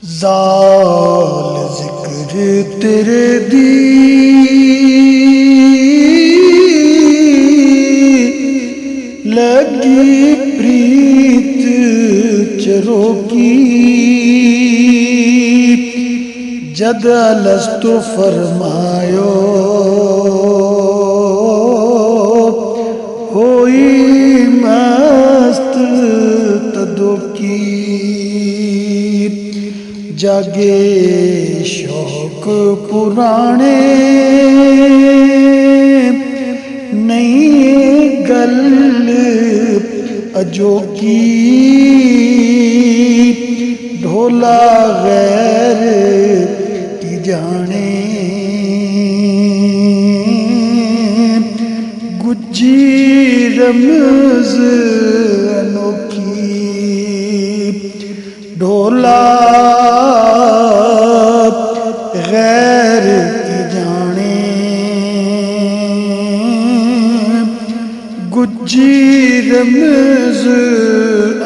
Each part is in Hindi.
ज़ाल ज़िक्र तेरे दी लगी प्रीत चरो की जद अलस्तो फरमायो होई मस्त तदो की जागे शौक पुराने नई गल अजो की ढोला गैर की जाने गुज्जी रमज अनोखी ढोला गैर की जाने गुज्जी रमज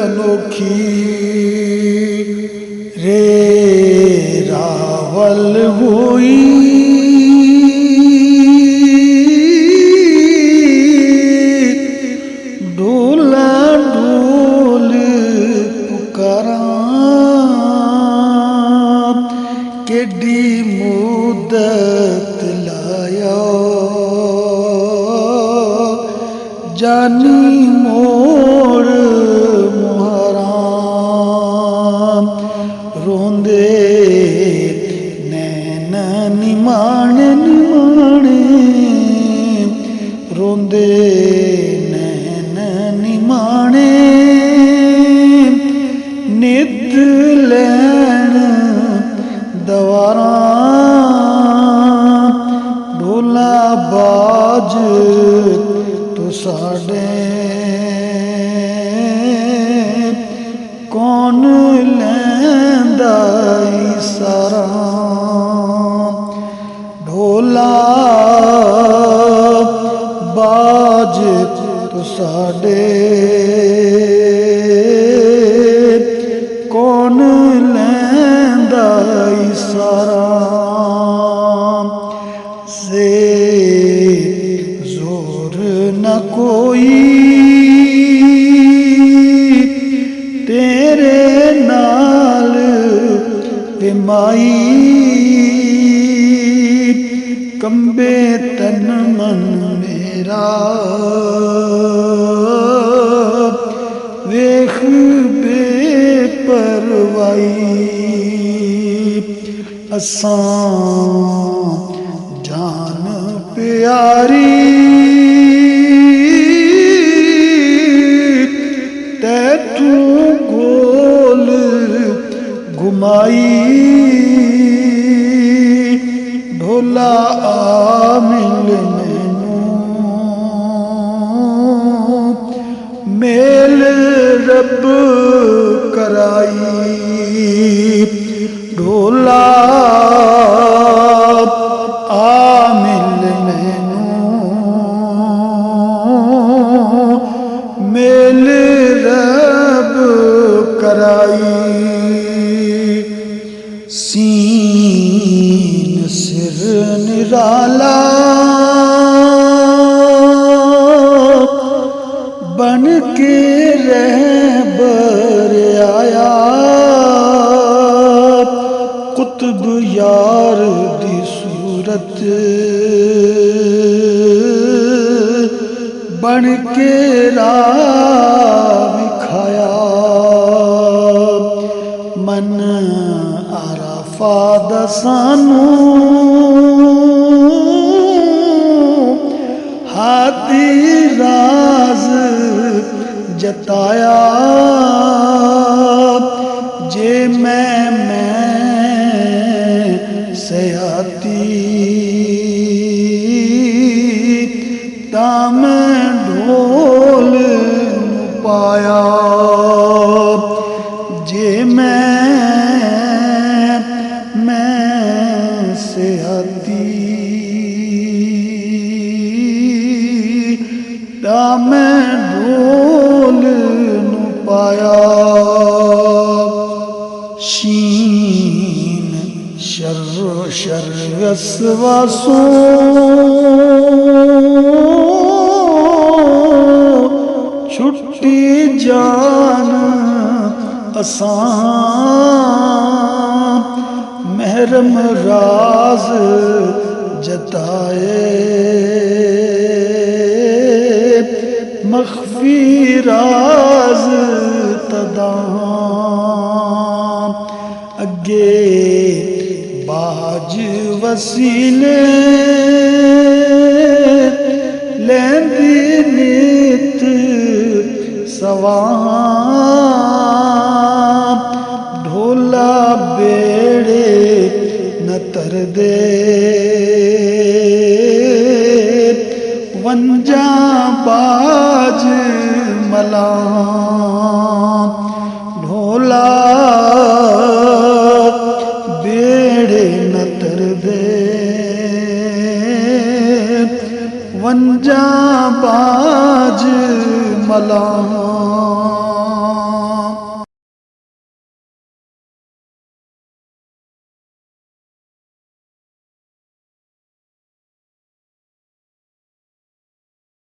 अनोखी रे रावल हुई ढोला ढोल पुकारा केडी मुदत लाया जानी मोड़ मुहारा रोंदे नैन निमाणे निमाणे रोंदे नैन निमाणे नित लैन दवारा ढोला बाज तो साडे कौन लैंदा सारा ढोला बाज तो साडे कौन लैंदा सारा से जोर न कोई तेरे नाल बेमाई कंबे तन मन मेरा वेख बेपरवाई असां जान प्यारी तैथू गोल घुमाई ढोला आमिल मैनू मेल रब कराई ढोला आमिल मैनू मेल रब कराई सीन सिर निराला बन के रहबर आया कुतुब यार दी सूरत बन के राह विखाया मन आराफा दसानू हाथी राज जताया जे मैं सयाती ताम ढोल पाया जे मैं सयाती ताम ढोल पाया शी शीन शर्र शर्रस्वासो छुट्टी जान असां महरम राज जताए मख्फी राज तदा अगे बाज वसीले लेंदी नित सवा ढोला बेड़े न तर दे वंजा बाज मला ढोला बेड़े न तर दे वंजा बाज मला